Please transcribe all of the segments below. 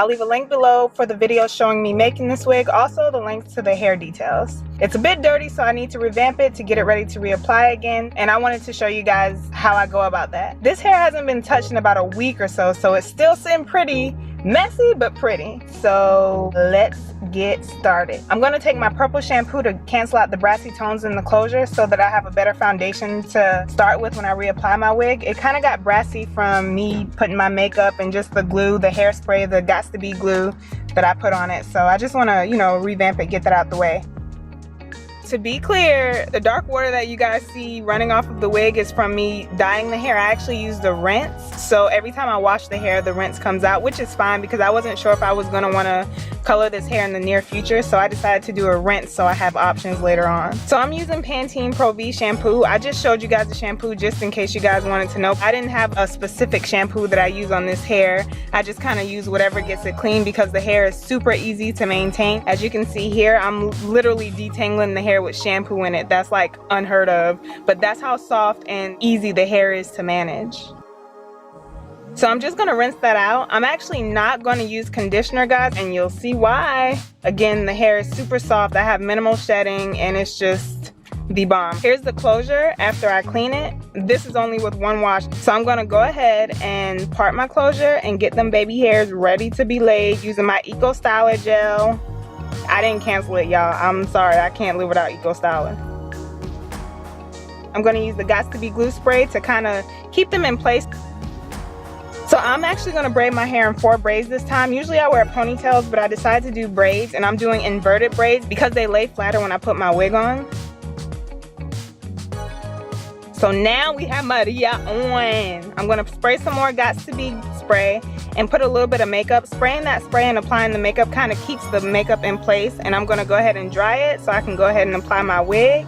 I'll leave a link below for the video showing me making this wig, also the links to the hair details. It's a bit dirty, so I need to revamp it to get it ready to reapply again, and I wanted to show you guys how I go about that. This hair hasn't been touched in about a week or so, so it's still sitting pretty messy but pretty. So let's get started. I'm going to take my purple shampoo to cancel out the brassy tones in the closure so that I have a better foundation to start with when I reapply my wig. It kind of got brassy from me putting my makeup and just the glue, the hairspray, the Got2b glue that I put on it. So I just want to, you know, revamp it, get that out the way. To be clear, the dark water that you guys see running off of the wig is from me dyeing the hair. I actually use the rinse, so every time I wash the hair, the rinse comes out, which is fine because I wasn't sure if I was going to want to color this hair in the near future, so I decided to do a rinse so I have options later on. So I'm using Pantene Pro V shampoo. I just showed you guys the shampoo just in case you guys wanted to know. I didn't have a specific shampoo that I use on this hair. I just kind of use whatever gets it clean because the hair is super easy to maintain. As you can see here, I'm literally detangling the hair with shampoo in it. That's like unheard of, but that's how soft and easy the hair is to manage. So I'm just gonna rinse that out. I'm actually not gonna use conditioner, guys, and you'll see why. Again, the hair is super soft. I have minimal shedding and it's just the bomb. Here's the closure after I clean it. This is only with one wash. So I'm gonna go ahead and part my closure and get them baby hairs ready to be laid using my Eco Styler gel. I didn't cancel it, y'all. I'm sorry, I can't live without Eco Styler. I'm gonna use the Got2b glue spray to kind of keep them in place. So I'm actually gonna braid my hair in 4 braids this time. Usually I wear ponytails, but I decided to do braids, and I'm doing inverted braids because they lay flatter when I put my wig on. So now we have Maria on. I'm gonna spray some more Got2b spray and put a little bit of makeup. Spraying that spray and applying the makeup kind of keeps the makeup in place, and I'm gonna go ahead and dry it so I can go ahead and apply my wig.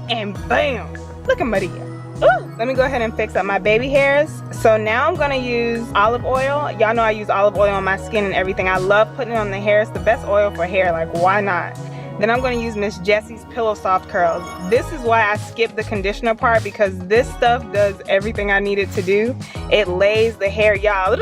And bam! Look at Maria. Ooh, let me go ahead and fix up my baby hairs. So now I'm gonna use olive oil. Y'all know I use olive oil on my skin and everything. I love putting it on the hair. It's the best oil for hair, like why not? Then I'm gonna use Miss Jessie's Pillow Soft Curls. This is why I skipped the conditioner part, because this stuff does everything I need it to do. It lays the hair, y'all.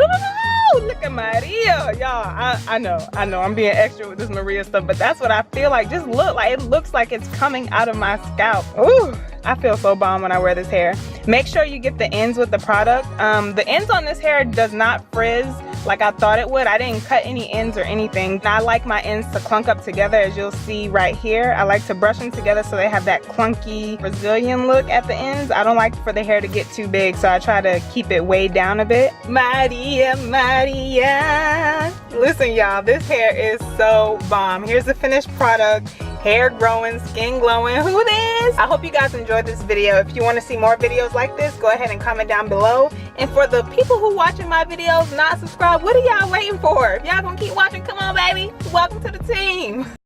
Look at Maria, y'all. I know I'm being extra with this Maria stuff, but that's what I feel like. Just look, like it looks like it's coming out of my scalp. Ooh, I feel so bomb when I wear this hair. Make sure you get the ends with the product. The ends on this hair does not frizz like I thought it would. I didn't cut any ends or anything. I like my ends to clunk up together, as you'll see right here. I like to brush them together so they have that clunky Brazilian look at the ends. I don't like for the hair to get too big, so I try to keep it weighed down a bit. Maria, Maria. Listen, y'all, this hair is so bomb. Here's the finished product. Hair growing, skin glowing. Who this? I hope you guys enjoyed this video. If you want to see more videos like this, go ahead and comment down below. And for the people who watching my videos not subscribed, what are y'all waiting for? If y'all gonna keep watching, come on baby, welcome to the team.